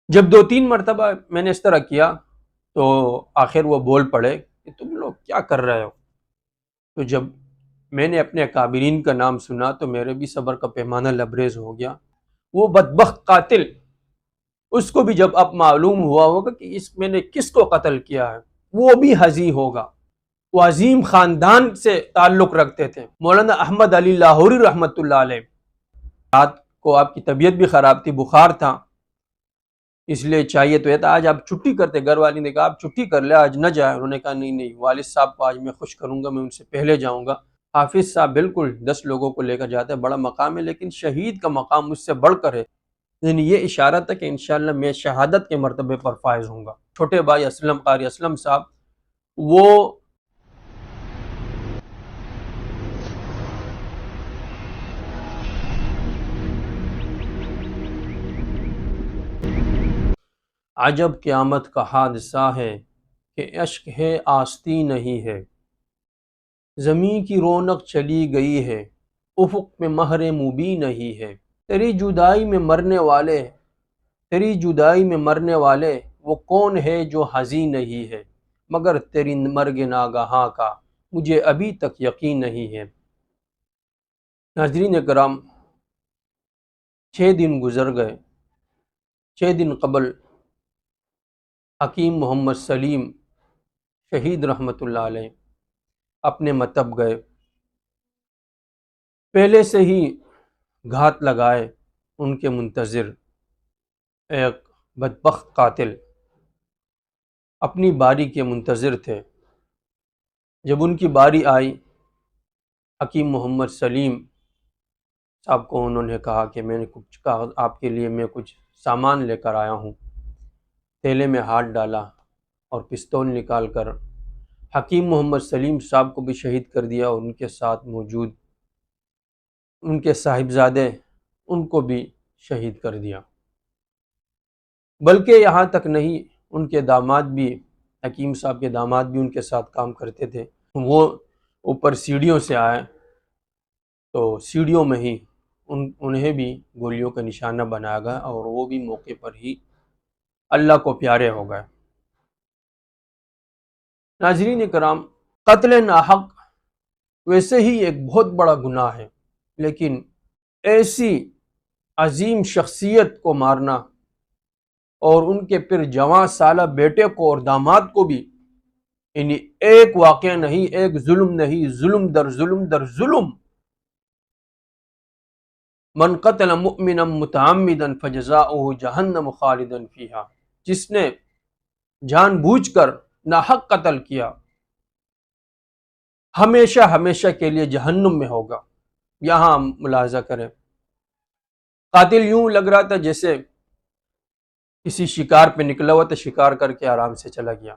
جب 2-3 مرتبہ میں نے اس طرح کیا تو آخر وہ بول پڑے کہ تم لوگ کیا کر رہے ہو۔ تو جب میں نے اپنے اکابرین کا نام سنا تو میرے بھی صبر کا پیمانہ لبریز ہو گیا۔ وہ بدبخت قاتل، اس کو بھی جب اب معلوم ہوا ہوگا کہ اس میں نے کس کو قتل کیا ہے، وہ بھی ہزی ہوگا۔ وہ عظیم خاندان سے تعلق رکھتے تھے، مولانا احمد علی لاہوری رحمۃ اللہ علیہ۔ رات کو آپ کی طبیعت بھی خراب تھی، بخار تھا، اس لیے چاہیے تو یہ تھا آج آپ چھٹی کرتے۔ گھر والی نے کہا آپ چھٹی کر لیں، آج نہ جائیں۔ انہوں نے کہا نہیں والد صاحب کو آج میں خوش کروں گا، میں ان سے پہلے جاؤں گا۔ حافظ صاحب بالکل 10 لوگوں کو لے کر جاتے ہیں، بڑا مقام ہے، لیکن شہید کا مقام مجھ سے بڑھ کر ہے۔ یعنی یہ اشارہ تھا کہ انشاءاللہ میں شہادت کے مرتبے پر فائز ہوں گا۔ چھوٹے بھائی اسلم قاری اسلم صاحب، وہ عجب قیامت کا حادثہ ہے کہ اشک ہے آستی نہیں ہے، زمین کی رونق چلی گئی ہے، افق میں مہر مبیں نہیں ہے۔ تیری جدائی میں مرنے والے، تیری جدائی میں مرنے والے وہ کون ہے جو حزین نہیں ہے، مگر تیری مرگ ناگہاں کا مجھے ابھی تک یقین نہیں ہے۔ ناظرین کرام، 6 دن گزر گئے۔ 6 دن قبل حکیم محمد سلیم شہید رحمۃ اللہ علیہ اپنے مطب گئے۔ پہلے سے ہی گھات لگائے ان کے منتظر ایک بدبخت قاتل اپنی باری کے منتظر تھے۔ جب ان کی باری آئی، حکیم محمد سلیم صاحب کو انہوں نے کہا کہ میں نے کچھ کہا آپ کے لیے، میں کچھ سامان لے کر آیا ہوں۔ تھیلے میں ہاتھ ڈالا اور پستول نکال کر حکیم محمد سلیم صاحب کو بھی شہید کر دیا، اور ان کے ساتھ موجود ان کے صاحبزادے ان کو بھی شہید کر دیا۔ بلکہ یہاں تک نہیں، ان کے داماد بھی، حکیم صاحب کے داماد بھی ان کے ساتھ کام کرتے تھے۔ وہ اوپر سیڑھیوں سے آئے تو سیڑھیوں میں ہی انہیں بھی گولیوں کا نشانہ بنایا گیا، اور وہ بھی موقع پر ہی اللہ کو پیارے ہو گئے۔ ناظرین کرام، قتل ناحق ویسے ہی ایک بہت بڑا گناہ ہے، لیکن ایسی عظیم شخصیت کو مارنا اور ان کے پھر جوان سالہ بیٹے کو اور داماد کو بھی، یعنی ایک واقعہ نہیں، ایک ظلم نہیں، ظلم در ظلم در ظلم۔ من قتل مؤمنا متعمدا فجزاؤہ جہنم خالدا فیہا، جس نے جان بوجھ کر ناحق قتل کیا ہمیشہ ہمیشہ کے لیے جہنم میں ہوگا۔ یہاں ملاحظہ کریں، قاتل یوں لگ رہا تھا جیسے کسی شکار پہ نکلا ہوا تو شکار کر کے آرام سے چلا گیا۔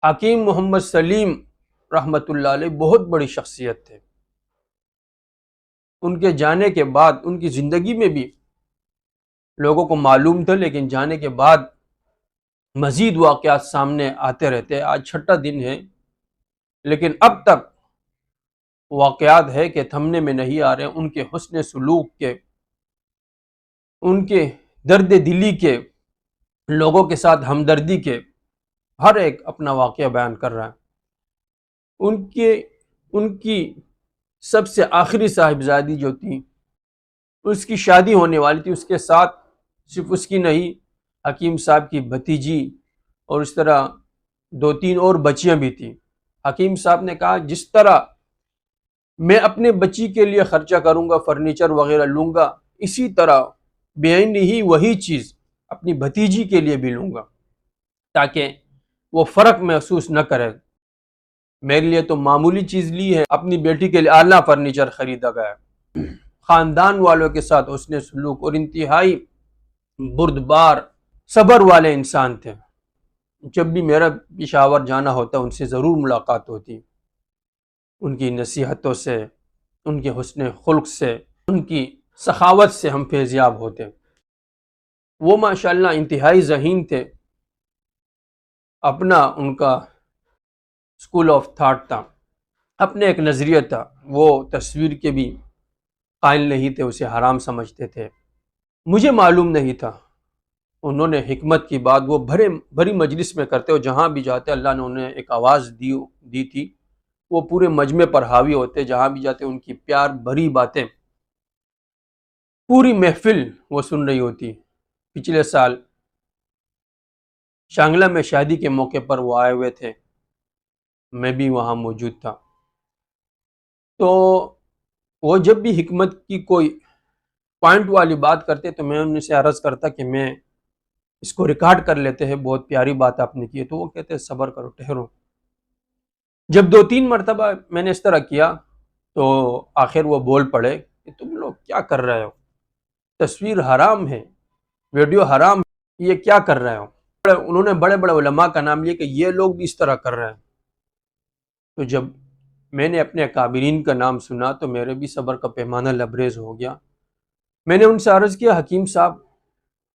حکیم محمد سلیم رحمۃ اللہ علیہ بہت بڑی شخصیت تھے۔ ان کے جانے کے بعد ان کی زندگی میں بھی لوگوں کو معلوم تھا، لیکن جانے کے بعد مزید واقعات سامنے آتے رہتے۔ آج 6واں دن ہے، لیکن اب تک واقعات ہے کہ تھمنے میں نہیں آ رہے۔ ان کے حسن سلوک کے، ان کے درد دلی کے، لوگوں کے ساتھ ہمدردی کے، ہر ایک اپنا واقعہ بیان کر رہا ہے۔ ان کی سب سے آخری صاحبزادی جو تھی، اس کی شادی ہونے والی تھی، اس کے ساتھ صرف اس کی نہیں، حکیم صاحب کی بھتیجی اور اس طرح 2-3 اور بچیاں بھی تھیں۔ حکیم صاحب نے کہا جس طرح میں اپنے بچی کے لیے خرچہ کروں گا، فرنیچر وغیرہ لوں گا، اسی طرح بے عینی ہی وہی چیز اپنی بھتیجی کے لیے بھی لوں گا، تاکہ وہ فرق محسوس نہ کرے۔ میرے لیے تو معمولی چیز لی ہے، اپنی بیٹی کے لیے اعلیٰ فرنیچر خریدا گیا ہے۔ خاندان والوں کے ساتھ حسن سلوک اور انتہائی بردبار صبر والے انسان تھے۔ جب بھی میرا پشاور جانا ہوتا ان سے ضرور ملاقات ہوتی۔ ان کی نصیحتوں سے، ان کے حسن خلق سے، ان کی سخاوت سے ہم فیضیاب ہوتے۔ وہ ماشاءاللہ انتہائی ذہین تھے۔ اپنا ان کا اسکول آف تھاٹ تھا، اپنے ایک نظریہ تھا۔ وہ تصویر کے بھی قائل نہیں تھے، اسے حرام سمجھتے تھے۔ مجھے معلوم نہیں تھا انہوں نے حکمت کی بات وہ بھری مجلس میں کرتے، اور جہاں بھی جاتے اللہ نے انہیں ایک آواز دی تھی، وہ پورے مجمع پر حاوی ہوتے، جہاں بھی جاتے ان کی پیار بھری باتیں پوری محفل وہ سن رہی ہوتی۔ پچھلے سال شانگلہ میں شادی کے موقع پر وہ آئے ہوئے تھے، میں بھی وہاں موجود تھا۔ تو وہ جب بھی حکمت کی کوئی پوائنٹ والی بات کرتے تو میں ان سے عرض کرتا کہ میں اس کو ریکارڈ کر لیتے ہیں، بہت پیاری بات آپ نے کی ہے، تو وہ کہتے ہیں صبر کرو، ٹھہرو۔ جب 2-3 مرتبہ میں نے اس طرح کیا تو آخر وہ بول پڑے کہ تم لوگ کیا کر رہے ہو، تصویر حرام ہے، ویڈیو حرام ہے، یہ کیا کر رہے ہو۔ انہوں نے بڑے بڑے علماء کا نام لیا کہ یہ لوگ بھی اس طرح کر رہے ہیں۔ تو جب میں نے اپنے اکابرین کا نام سنا تو میرے بھی صبر کا پیمانہ لبریز ہو گیا۔ میں نے ان سے عرض کیا حکیم صاحب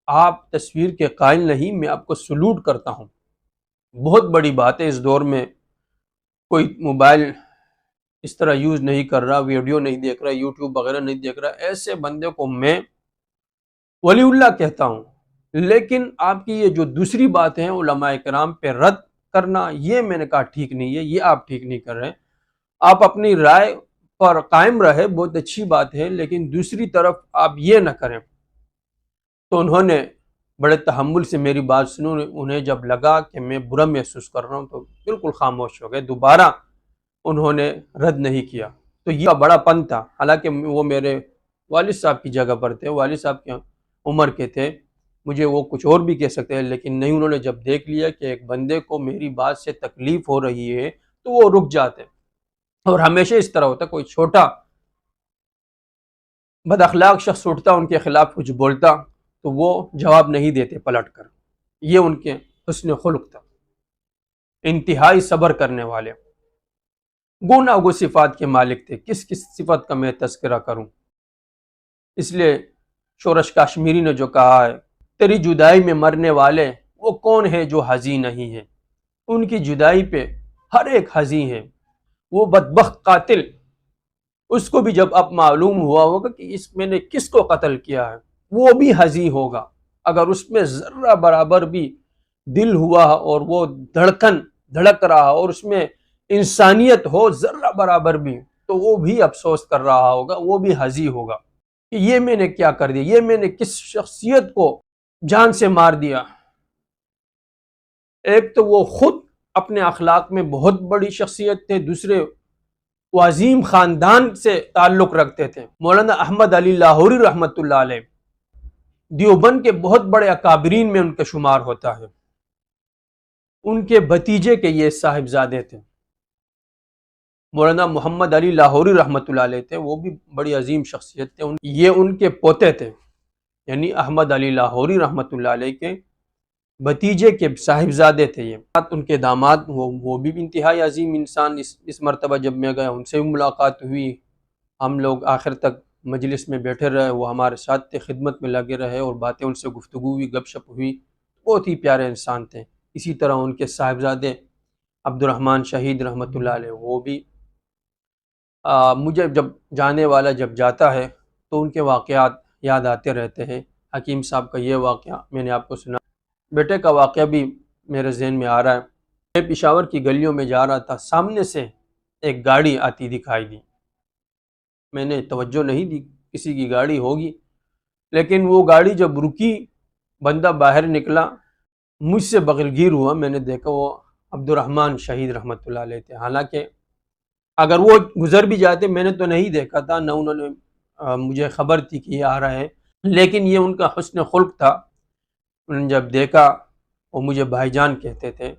آپ تصویر کے قائل نہیں، میں آپ کو سلوٹ کرتا ہوں، بہت بڑی بات ہے، اس دور میں کوئی موبائل اس طرح یوز نہیں کر رہا، ویڈیو نہیں دیکھ رہا، یوٹیوب وغیرہ نہیں دیکھ رہا، ایسے بندے کو میں ولی اللہ کہتا ہوں۔ لیکن آپ کی یہ جو دوسری بات ہے علماء کرام پہ رد کرنا، یہ میں نے کہا ٹھیک نہیں ہے، یہ آپ ٹھیک نہیں کر رہے۔ آپ اپنی رائے پر قائم رہے، بہت اچھی بات ہے، لیکن دوسری طرف آپ یہ نہ کریں۔ تو انہوں نے بڑے تحمل سے میری بات سنو، انہیں جب لگا کہ میں برا محسوس کر رہا ہوں تو بالکل خاموش ہو گئے، دوبارہ انہوں نے رد نہیں کیا۔ تو یہ بڑا پن تھا، حالانکہ وہ میرے والد صاحب کی جگہ پر تھے، والد صاحب کی عمر کے تھے، مجھے وہ کچھ اور بھی کہہ سکتے ہیں، لیکن نہیں، انہوں نے جب دیکھ لیا کہ ایک بندے کو میری بات سے تکلیف ہو رہی ہے تو وہ رک جاتے۔ اور ہمیشہ اس طرح ہوتا، کوئی چھوٹا بد اخلاق شخص اٹھتا ان کے خلاف کچھ بولتا تو وہ جواب نہیں دیتے پلٹ کر، یہ ان کے حسن خلق تھا، انتہائی صبر کرنے والے، گوناگو صفات کے مالک تھے، کس کس صفت کا میں تذکرہ کروں۔ اس لیے شورش کاشمیری نے جو کہا ہے تیری جدائی میں مرنے والے وہ کون ہے جو حزین نہیں ہے، ان کی جدائی پہ ہر ایک حزین ہے۔ وہ بدبخت قاتل، اس کو بھی جب اب معلوم ہوا ہوگا کہ میں نے کس کو قتل کیا ہے، وہ بھی حزین ہوگا۔ اگر اس میں ذرہ برابر بھی دل ہوا اور وہ دھڑکن دھڑک رہا اور اس میں انسانیت ہو ذرہ برابر بھی، تو وہ بھی افسوس کر رہا ہوگا، وہ بھی حزین ہوگا کہ یہ میں نے کیا کر دیا، یہ میں نے کس شخصیت کو جان سے مار دیا۔ ایک تو وہ خود اپنے اخلاق میں بہت بڑی شخصیت تھے، دوسرے وہ عظیم خاندان سے تعلق رکھتے تھے۔ مولانا احمد علی لاہوری رحمۃ اللہ علیہ دیوبند کے بہت بڑے اکابرین میں ان کا شمار ہوتا ہے، ان کے بھتیجے کے یہ صاحبزادے تھے۔ مولانا محمد علی لاہوری رحمۃ اللہ علیہ تھے، وہ بھی بڑی عظیم شخصیت تھے، یہ ان کے پوتے تھے، یعنی احمد علی لاہوری رحمۃ اللہ علیہ کے بھتیجے کے صاحبزادے تھے یہ۔ ان کے داماد وہ بھی انتہائی عظیم انسان، اس مرتبہ جب میں گیا ان سے بھی ملاقات ہوئی، ہم لوگ آخر تک مجلس میں بیٹھے رہے، وہ ہمارے ساتھ تھے، خدمت میں لگے رہے اور باتیں ان سے گفتگو ہوئی، گپ شپ ہوئی، بہت ہی پیارے انسان تھے۔ اسی طرح ان کے صاحبزادے عبد الرحمن شہید رحمۃ اللہ علیہ، وہ بھی مجھے جب جانے والا جب جاتا ہے تو ان کے واقعات یاد آتے رہتے ہیں۔ حکیم صاحب کا یہ واقعہ میں نے آپ کو سنا، بیٹے کا واقعہ بھی میرے ذہن میں آ رہا ہے۔ میں پشاور کی گلیوں میں جا رہا تھا، سامنے سے ایک گاڑی آتی دکھائی دی، میں نے توجہ نہیں دی، کسی کی گاڑی ہوگی، لیکن وہ گاڑی جب رکی، بندہ باہر نکلا، مجھ سے بغلگیر ہوا، میں نے دیکھا وہ عبد الرحمن شہید رحمۃ اللہ علیہ تھے۔ حالانکہ اگر وہ گزر بھی جاتے میں نے تو نہیں دیکھا تھا، نہ انہوں نے مجھے خبر تھی کہ یہ آ رہا ہے، لیکن یہ ان کا حسن خلق تھا۔ انہوں نے جب دیکھا، وہ مجھے بھائی جان کہتے تھے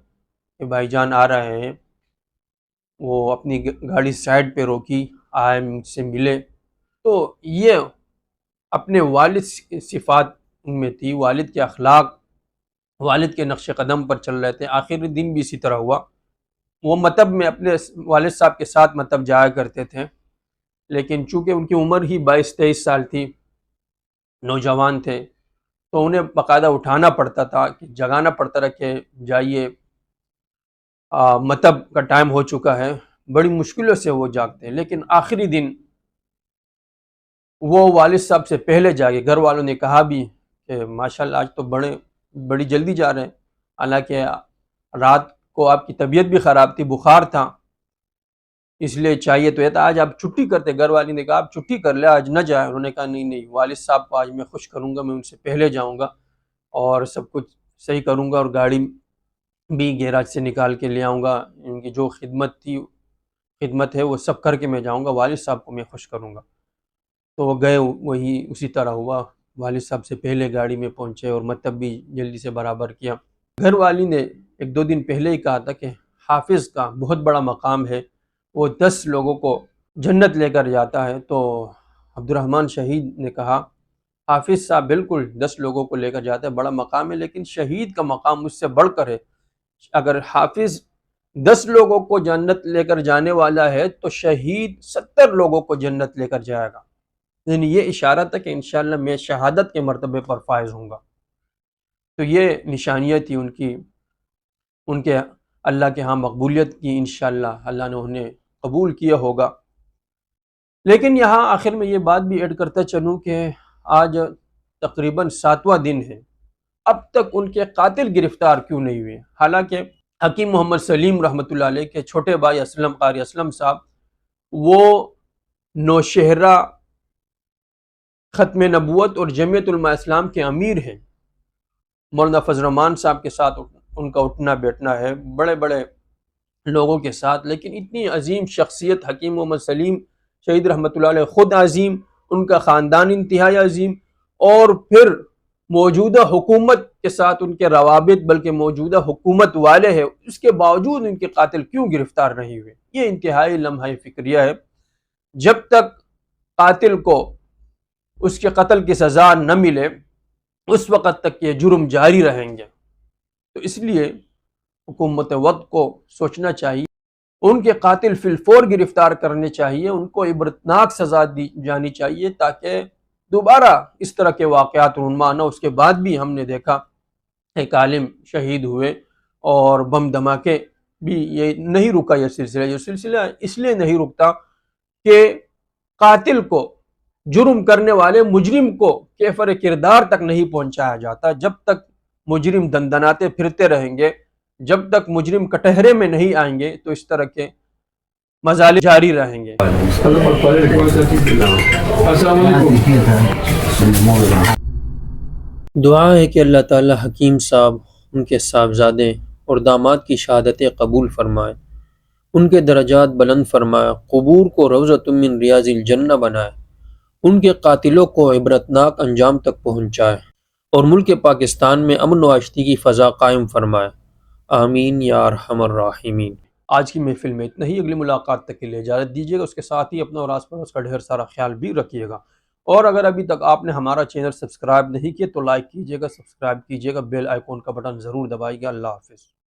کہ بھائی جان آ رہے ہیں، وہ اپنی گاڑی سائڈ پہ روکی، آئے مجھ سے ملے، تو یہ اپنے والد صفات ان میں تھی، والد کے اخلاق، والد کے نقش قدم پر چل رہے تھے۔ آخری دن بھی اسی طرح ہوا، وہ مطب میں اپنے والد صاحب کے ساتھ مطب جایا کرتے تھے، لیکن چونکہ ان کی عمر ہی 22-23 سال تھی، نوجوان تھے، تو انہیں باقاعدہ اٹھانا پڑتا تھا، کہ جگانا پڑتا رہا کہ جائیے مطب کا ٹائم ہو چکا ہے، بڑی مشکلوں سے وہ جاگتے ہیں۔ لیکن آخری دن وہ والد صاحب سے پہلے جاگے، گھر والوں نے کہا بھی کہ ماشاءاللہ آج تو بڑے بڑی جلدی جا رہے ہیں، حالانکہ رات کو آپ کی طبیعت بھی خراب تھی، بخار تھا، اس لیے چاہیے تو یہ تھا آج آپ چھٹی کرتے۔ گھر والی نے کہا آپ چھٹی کر لیں، آج نہ جائیں۔ انہوں نے کہا نہیں نہیں، والد صاحب کو آج میں خوش کروں گا، میں ان سے پہلے جاؤں گا اور سب کچھ صحیح کروں گا، اور گاڑی بھی گیراج سے نکال کے لے آؤں گا، ان کی جو خدمت ہے وہ سب کر کے میں جاؤں گا، والد صاحب کو میں خوش کروں گا۔ تو وہ گئے، وہی اسی طرح ہوا، والد صاحب سے پہلے گاڑی میں پہنچے اور مطلب بھی جلدی سے برابر کیا۔ گھر والی نے ایک دو دن پہلے ہی کہا تھا کہ حافظ کا بہت بڑا مقام ہے، وہ 10 لوگوں کو جنت لے کر جاتا ہے۔ تو عبد الرحمن شہید نے کہا حافظ صاحب بالکل 10 لوگوں کو لے کر جاتا ہے، بڑا مقام ہے، لیکن شہید کا مقام مجھ سے بڑھ کر ہے۔ اگر حافظ 10 لوگوں کو جنت لے کر جانے والا ہے تو شہید 70 لوگوں کو جنت لے کر جائے گا، یعنی یہ اشارہ تھا کہ انشاءاللہ میں شہادت کے مرتبے پر فائز ہوں گا۔ تو یہ نشانیاں تھی ان کے اللہ کے ہاں مقبولیت کی، انشاءاللہ اللہ نے انہیں قبول کیا ہوگا۔ لیکن یہاں آخر میں یہ بات بھی ایڈ کرتا چلوں کہ آج تقریباً 7واں دن ہے، اب تک ان کے قاتل گرفتار کیوں نہیں ہوئے؟ حالانکہ حکیم محمد سلیم رحمۃ اللہ علیہ کے چھوٹے بھائی اسلم قاری اسلم صاحب وہ نوشہرہ ختم نبوت اور جمعیت علماء اسلام کے امیر ہیں، مولانا فضل الرحمان صاحب کے ساتھ ان کا اٹھنا بیٹھنا ہے، بڑے بڑے لوگوں کے ساتھ، لیکن اتنی عظیم شخصیت حکیم محمد سلیم شہید رحمۃ اللہ علیہ خود عظیم، ان کا خاندان انتہائی عظیم، اور پھر موجودہ حکومت کے ساتھ ان کے روابط، بلکہ موجودہ حکومت والے ہیں، اس کے باوجود ان کے قاتل کیوں گرفتار نہیں ہوئے؟ یہ انتہائی لمحہ فکریہ ہے۔ جب تک قاتل کو اس کے قتل کی سزا نہ ملے اس وقت تک یہ جرم جاری رہیں گے۔ تو اس لیے حکومت وقت کو سوچنا چاہیے، ان کے قاتل فی الفور گرفتار کرنے چاہیے، ان کو عبرتناک سزا دی جانی چاہیے تاکہ دوبارہ اس طرح کے واقعات رونما نہ۔ اس کے بعد بھی ہم نے دیکھا ایک عالم شہید ہوئے اور بم دھماکے بھی، یہ نہیں رکا یہ سلسلہ اس لیے نہیں رکتا کہ قاتل کو، جرم کرنے والے مجرم کو کیفر کردار تک نہیں پہنچایا جاتا۔ جب تک مجرم دندناتے پھرتے رہیں گے، جب تک مجرم کٹہرے میں نہیں آئیں گے تو اس طرح کے مظالم جاری رہیں گے۔ دعا ہے کہ اللہ تعالی حکیم صاحب، ان کے صاحبزادے اور داماد کی شہادتیں قبول فرمائے، ان کے درجات بلند فرمائے، قبور کو روضۃ من ریاض الجنہ بنائے، ان کے قاتلوں کو عبرتناک انجام تک پہنچائے اور ملک پاکستان میں امن و آشتی کی فضا قائم فرمائے، آمین یا ارحم الراحمین۔ آج کی محفل میں اتنا ہی، اگلی ملاقات تک کے لیے اجازت دیجیے گا، اس کے ساتھ ہی اپنا اور آس پاس کا ڈھیر سارا خیال بھی رکھیے گا، اور اگر ابھی تک آپ نے ہمارا چینل سبسکرائب نہیں کیا تو لائک کیجیے گا، سبسکرائب کیجیے گا، بیل آئیکن کا بٹن ضرور دبائیے گا۔ اللہ حافظ۔